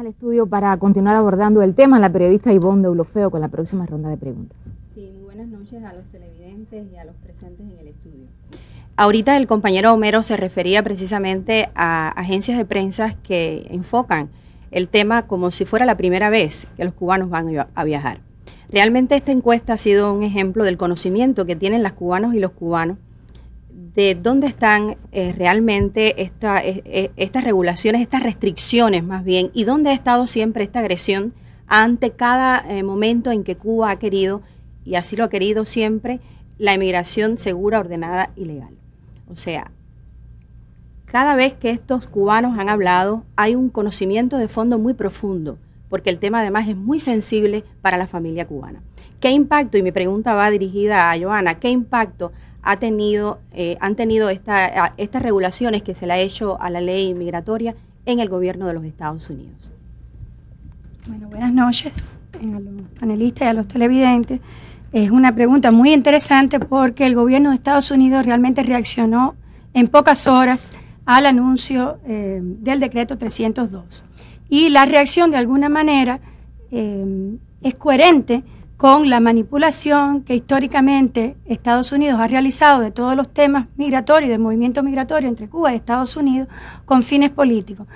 estudio para continuar abordando el tema, la periodista Ivonne Deulofeu con la próxima ronda de preguntas. Sí, muy buenas noches a los televidentes y a los presentes en el estudio. Ahorita el compañero Homero se refería precisamente a agencias de prensa que enfocan el tema como si fuera la primera vez que los cubanos van a viajar. Realmente esta encuesta ha sido un ejemplo del conocimiento que tienen las cubanas y los cubanos de dónde están realmente estas regulaciones, estas restricciones más bien, y dónde ha estado siempre esta agresión ante cada momento en que Cuba ha querido, y así lo ha querido siempre, la emigración segura, ordenada y legal. O sea, cada vez que estos cubanos han hablado, hay un conocimiento de fondo muy profundo, porque el tema además es muy sensible para la familia cubana. ¿Qué impacto, y mi pregunta va dirigida a Joana, qué impacto han tenido estas regulaciones que se le ha hecho a la ley migratoria en el gobierno de los Estados Unidos? Bueno, buenas noches a los panelistas y a los televidentes. Es una pregunta muy interesante porque el gobierno de Estados Unidos realmente reaccionó en pocas horas al anuncio del decreto 302. Y la reacción de alguna manera es coherente con la manipulación que históricamente Estados Unidos ha realizado de todos los temas migratorios, del movimiento migratorio entre Cuba y Estados Unidos, con fines políticos.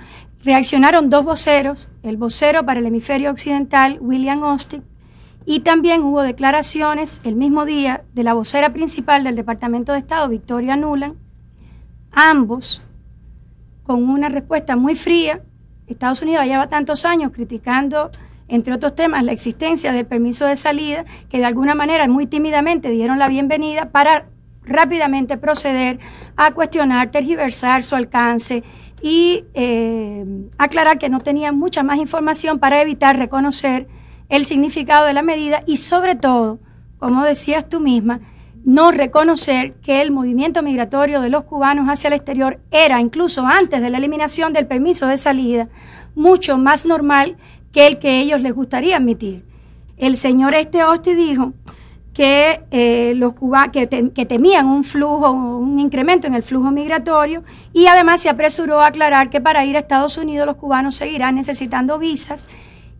Reaccionaron dos voceros, el vocero para el hemisferio occidental, William Austin, y también hubo declaraciones el mismo día de la vocera principal del Departamento de Estado, Victoria Nuland, ambos con una respuesta muy fría. Estados Unidos lleva tantos años criticando, entre otros temas, la existencia del permiso de salida, que de alguna manera muy tímidamente dieron la bienvenida para rápidamente proceder a cuestionar, tergiversar su alcance y aclarar que no tenían mucha más información para evitar reconocer el significado de la medida y sobre todo, como decías tú misma, no reconocer que el movimiento migratorio de los cubanos hacia el exterior era, incluso antes de la eliminación del permiso de salida, mucho más normal que el que ellos les gustaría admitir. El señor Austin dijo que los cubanos que temían un flujo, un incremento en el flujo migratorio, y además se apresuró a aclarar que para ir a Estados Unidos los cubanos seguirán necesitando visas.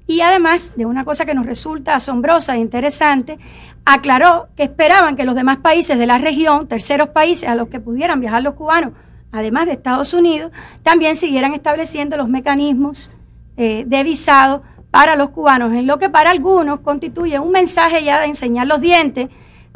Y además de una cosa que nos resulta asombrosa e interesante, aclaró que esperaban que los demás países de la región, terceros países a los que pudieran viajar los cubanos, además de Estados Unidos, también siguieran estableciendo los mecanismos de visado para los cubanos, en lo que para algunos constituye un mensaje ya de enseñar los dientes,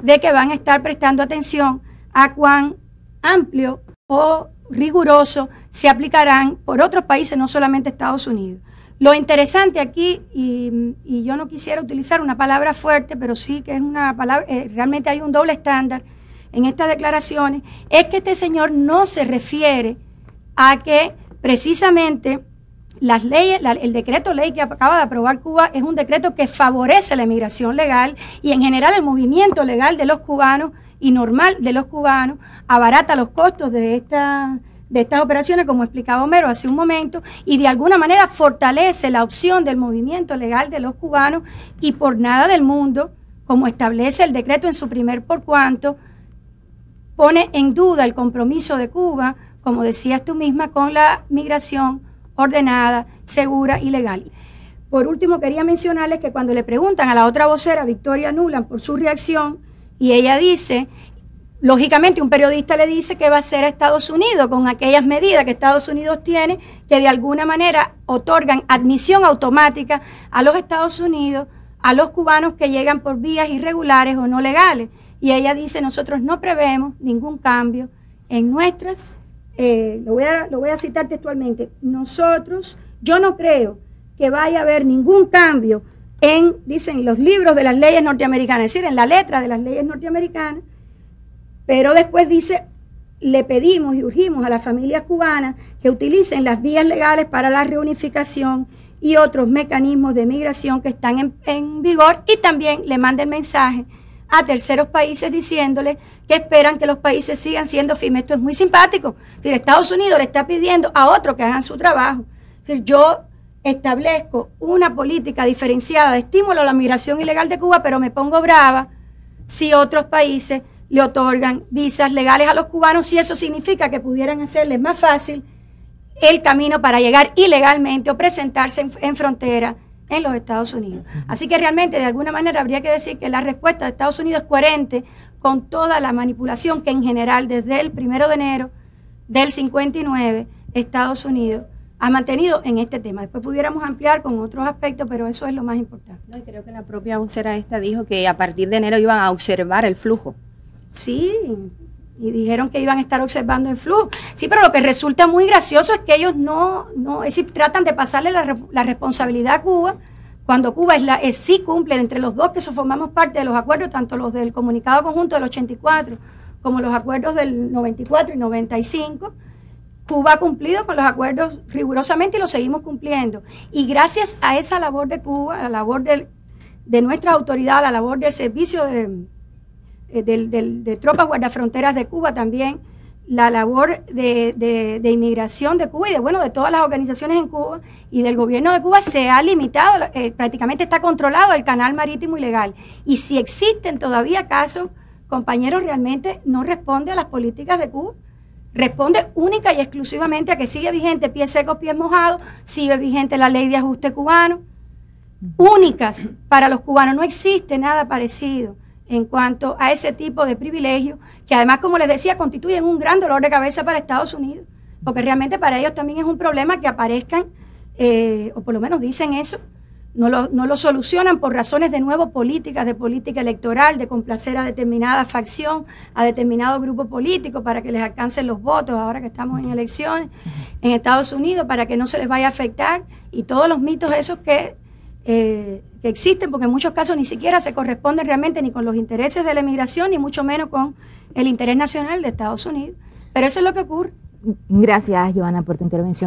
de que van a estar prestando atención a cuán amplio o riguroso se aplicarán por otros países, no solamente Estados Unidos. Lo interesante aquí, y yo no quisiera utilizar una palabra fuerte, pero sí que es una palabra, realmente hay un doble estándar en estas declaraciones, es que este señor no se refiere a que precisamente las leyes, el decreto ley que acaba de aprobar Cuba es un decreto que favorece la emigración legal y en general el movimiento legal de los cubanos y normal de los cubanos, abarata los costos de estas operaciones, como explicaba Homero hace un momento, y de alguna manera fortalece la opción del movimiento legal de los cubanos y por nada del mundo, como establece el decreto en su primer por cuanto, pone en duda el compromiso de Cuba, como decías tú misma, con la migración ordenada, segura y legal. Por último, quería mencionarles que cuando le preguntan a la otra vocera, Victoria Nuland, por su reacción, y ella dice, lógicamente un periodista le dice qué va a hacer a Estados Unidos con aquellas medidas que Estados Unidos tiene que de alguna manera otorgan admisión automática a los Estados Unidos, a los cubanos que llegan por vías irregulares o no legales. Y ella dice, nosotros no prevemos ningún cambio en nuestras, lo voy a citar textualmente, yo no creo que vaya a haber ningún cambio dicen los libros de las leyes norteamericanas, es decir, en la letra de las leyes norteamericanas, pero después dice, le pedimos y urgimos a las familias cubanas que utilicen las vías legales para la reunificación y otros mecanismos de migración que están en vigor y también le manden mensaje a terceros países diciéndole que esperan que los países sigan siendo firmes. Esto es muy simpático. Es decir, Estados Unidos le está pidiendo a otros que hagan su trabajo. Es decir, yo establezco una política diferenciada de estímulo a la migración ilegal de Cuba, pero me pongo brava si otros países le otorgan visas legales a los cubanos, si eso significa que pudieran hacerles más fácil el camino para llegar ilegalmente o presentarse en frontera en los Estados Unidos. Así que realmente de alguna manera habría que decir que la respuesta de Estados Unidos es coherente con toda la manipulación que en general desde el 1 de enero del 59 Estados Unidos ha mantenido en este tema. Después pudiéramos ampliar con otros aspectos, pero eso es lo más importante. No, creo que la propia vocera esta dijo que a partir de enero iban a observar el flujo. Sí, y dijeron que iban a estar observando el flujo. Sí, pero lo que resulta muy gracioso es que ellos es decir, tratan de pasarle la responsabilidad a Cuba, cuando Cuba sí cumple entre los dos que formamos parte de los acuerdos, tanto los del comunicado conjunto del 84 como los acuerdos del 94 y 95. Cuba ha cumplido con los acuerdos rigurosamente y los seguimos cumpliendo. Y gracias a esa labor de Cuba, a la labor de nuestras autoridades, a la labor del servicio de tropas guardafronteras de Cuba también, la labor de inmigración de Cuba y de todas las organizaciones en Cuba y del gobierno de Cuba, se ha limitado, prácticamente está controlado el canal marítimo ilegal. Y si existen todavía casos, compañeros, realmente no responde a las políticas de Cuba, responde única y exclusivamente a que sigue vigente pies secos, pies mojados, sigue vigente la ley de ajuste cubano, únicas para los cubanos, no existe nada parecido en cuanto a ese tipo de privilegios, que además, como les decía, constituyen un gran dolor de cabeza para Estados Unidos, porque realmente para ellos también es un problema que aparezcan, o por lo menos dicen eso, no lo solucionan por razones de nuevo políticas, de política electoral, de complacer a determinada facción, a determinado grupo político para que les alcancen los votos ahora que estamos en elecciones en Estados Unidos, para que no se les vaya a afectar, y todos los mitos esos que existen, porque en muchos casos ni siquiera se corresponden realmente ni con los intereses de la emigración, ni mucho menos con el interés nacional de Estados Unidos. Pero eso es lo que ocurre. Gracias, Joana, por tu intervención.